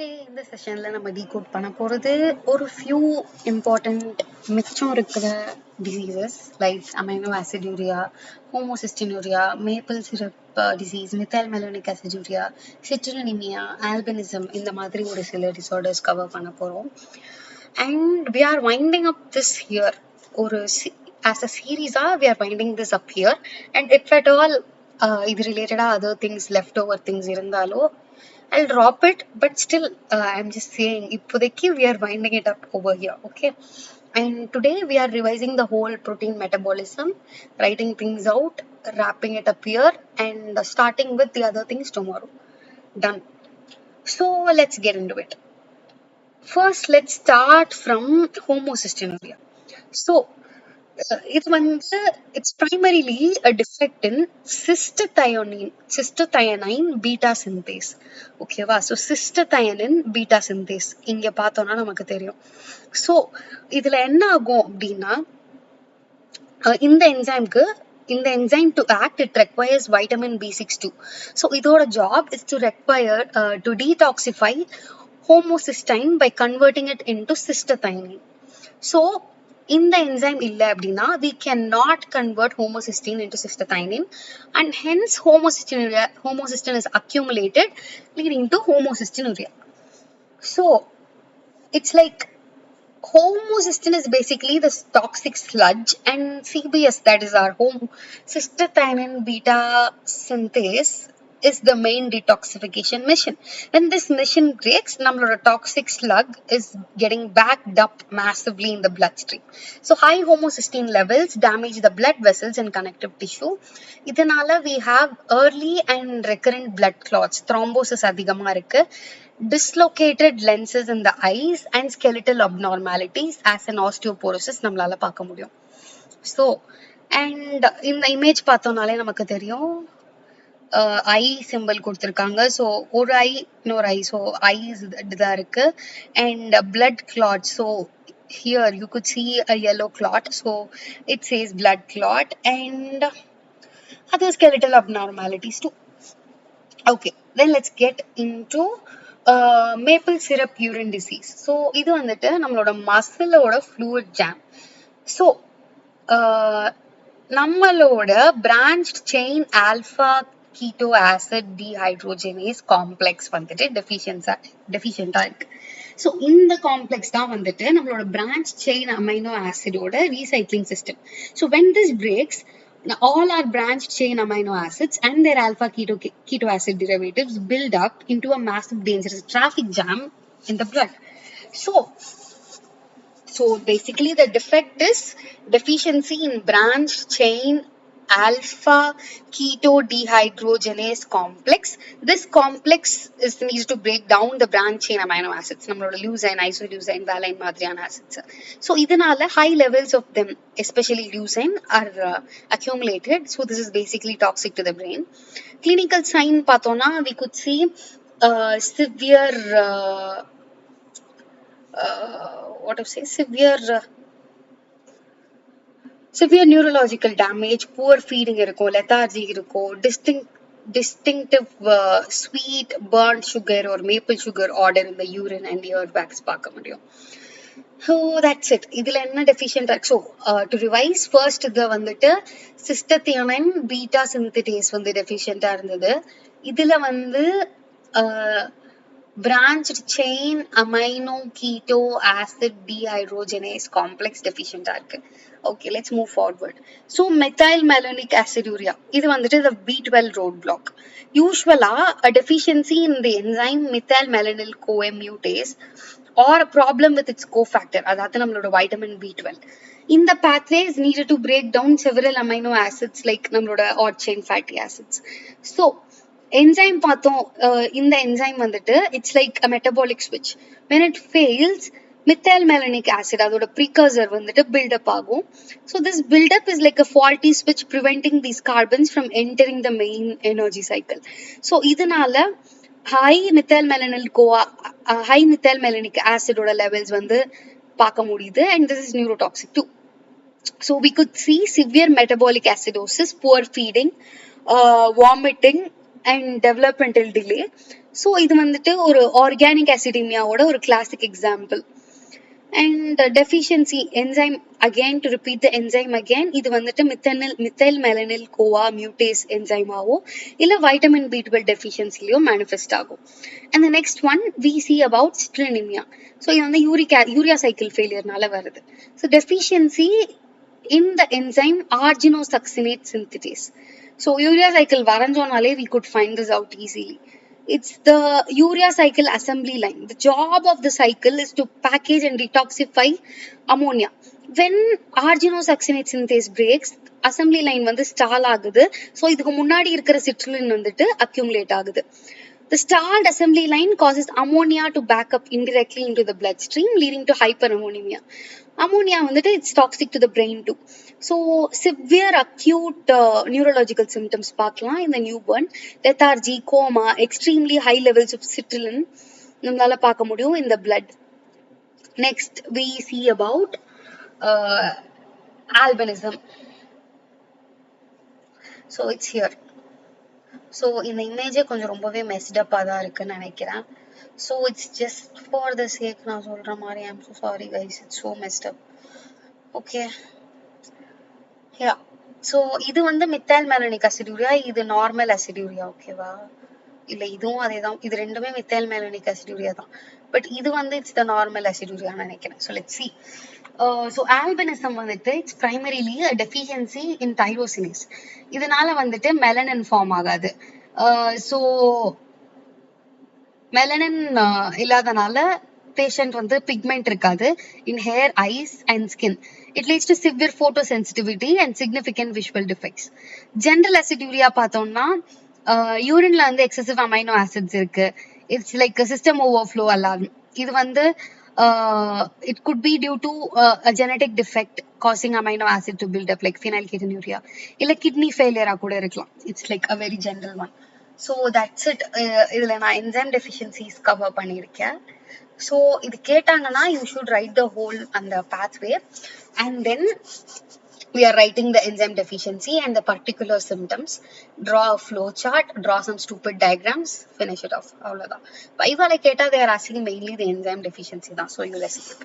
Hey, இந்த செஷன்ல நம்ம decode பண்ண போறது ஒரு few important மிச்சம் இருக்கிற diseases like amino aciduria, homocystinuria, maple syrup disease, methylmalonic aciduria, citrullinemia, albinism இந்த மாதிரி ஒரு சில disorders cover பண்ண போறோம். And we are winding up this here ஒரு as a series we are winding this up here, and if at all இது related other things leftover things இருந்தாலோ I'll drop it, but still, I'm just saying, இப்போதைக்கு we are winding it up over here, okay? And today we are revising the whole protein metabolism, writing things out, wrapping it up here, and starting with the other things tomorrow. Done. So let's get into it. First, let's start from homocystinuria. So, it's primarily a defect in cystathionine beta synthase. ஓகேவா? So cystathionine beta synthase இங்க பார்த்தோம்னா நமக்கு தெரியும். So இதுல என்ன ஆகும் அப்படின்னா இந்த enzyme to act, it requires vitamin B6 too. So இதோட job is to require to detoxify homocysteine by converting it into cystathionine. So இந்த enzyme இல்ல அப்படின்னா we cannot convert homocysteine into cystathionine, and hence homocysteine is accumulated, leading to homocystinuria. So it's like homocysteine is basically the toxic sludge, and CBS, that is our cystathionine beta synthase, is the main detoxification mission. When this mission breaks, our toxic slug is getting backed up massively in the bloodstream. So high homocysteine levels damage the blood vessels and connective tissue. Idanala we have early and recurrent blood clots, thrombosis adhigama irukku, dislocated lenses in the eyes, and skeletal abnormalities as an osteoporosis நம்மளால பார்க்க முடியும். So and இந்த image பார்த்தோம்னாலே நமக்கு தெரியும் ஐ simple கொடுத்துருக்காங்க. So ஒரு ஐ இன்னொரு ஐ, so ice இதுதான் இருக்கு. And blood clot, so here you could see a yellow clot, so it says blood clot, and other skeletal abnormalities too. Okay, then let's get into maple syrup urine disease. So இது வந்துட்டு நம்மளோட மசிலோட fluid jam. So நம்மளோட branched chain alpha keto acid dehydrogenase complex வந்துட்டு deficient இருக்கு. So இந்த complex தான் வந்துட்டு நம்மளோட branch chain amino acid ஓட recycling system. So when this breaks, all our branched chain amino acids and their alpha keto acid derivatives build up into a massive dangerous traffic jam in the blood. So basically the defect is deficiency in branched chain alpha keto dehydrogenase complex. This complex is needs to break down the branch chain amino acids, nammaloda leucine, isoleucine, valine madriyana acids. So idanala high levels of them, especially leucine, are accumulated. So this is basically toxic to the brain. Clinical sign pathona we could see severe severe neurological damage, poor feeding இருக்கும், lethargy இருக்கும், distinctive sweet burnt sugar or maple sugar odor in the urine and earwax பார்க்க முடியும். So that's it. இதுல என்ன deficient? So to revise, first இது வந்துட்டு cystathionine beta synthase வந்து deficient இருந்தது. இதுல வந்து branched chain amino keto acid dehydrogenase complex deficient இருக்கு. Okay, let's move forward. So methylmalonic aciduria, இது வந்துட்டு the B12 roadblock. Usually a deficiency in the enzyme methylmalonyl CoA mutase or a problem with its cofactor, அதாவது நம்மளோட vitamin B12. In the pathways needed to break down several amino acids like நம்மளோட odd chain fatty acids. So enzyme பார்த்தோம், இந்த enzyme வந்துட்டு it's like a metabolic switch. When it fails, methylmalonic acid, அதோட precursor வந்துட்டு build up ஆகும். So this build up is like a faulty switch preventing these carbons from entering the main energy cycle. So இதனால high methylmalonic acid ஓட levels வந்து பார்க்க முடியுது, and this is neurotoxic too. So we could see severe metabolic acidosis, poor feeding, vomiting, and developmental delay. So இது வந்துட்டு ஒரு organic acidemia ஓட ஒரு classic example. And deficiency enzyme, again to repeat the enzyme again, இது வந்துட்டு methyl melanin CoA mutase enzyme ஆவோ இல்ல vitamin B12 deficiency லயோ manifest ஆகும். And the next one we see about citrinemia. So இது வந்து urea cycle failure நால வருது. So deficiency in the enzyme arginosuccinate synthetase. So urea cycle varanjonale we could find this out easily. It's the urea cycle assembly line. The job of the cycle is to package and detoxify ammonia. When arginosuccinate synthase breaks, assembly line வந்து stall ஆகுது. So இதுக்கு முன்னாடி இருக்கிற citrulline வந்துட்டு accumulate ஆகுது. The stalled assembly line causes ammonia to back up indirectly into the bloodstream, leading to hyperammonemia. Ammonia வந்துட்டு it's toxic to the brain too. So severe acute neurological symptoms பார்க்கலாம் in the newborn, lethargy, coma, extremely high levels of citrulline நம்மளால பார்க்க முடியும் in the blood. Next we see about albinism. So it's here. So இந்த இமேஜே கொஞ்சம் ரொம்பவே மெஸ்ட் அப்பா தான் இருக்குன்னு நினைக்கிறேன். So it's just for the sake நான் சொல்ற மாதிரி. I'm so sorry guys, it's so messed up. Okay. Yeah. So இது வந்து methyl malonic aciduria, இது normal aciduria, ஓகேவா? இல்ல இதுவும் அதேதான், இது ரெண்டுமே methyl malonic aciduria தான். But இது வந்து it's the normal aciduria நினைக்கிறேன். So let's see. So albinism வந்துட்டு it's primarily a deficiency in tyrosinase. இதனால வந்துட்டு melanin form ஆகாது. So melanin இல்லாதனால patient வந்து pigment இருக்காது in hair, eyes and skin. It leads to severe photosensitivity and significant visual defects. General aciduria பார்த்தோம்னா யூரின்ல வந்து excessive amino acids இருக்கு. It's like a system overflow alarm. இது வந்து it could be due to a genetic defect causing amino acid to build up like phenylketonuria. இல்ல kidney failure கூட இருக்கலாம். It's like a very general one. So that's it. இதுல நான் enzyme deficiencies cover பண்ணிருக்கேன். So இது கேட்டாங்கன்னா you should write the whole and the pathway, and then we are writing the enzyme deficiency and the particular symptoms, draw a flow chart, draw some stupid diagrams, finish it off. Avladha. Viva like they are asking mainly the enzyme deficiency. So you will see it.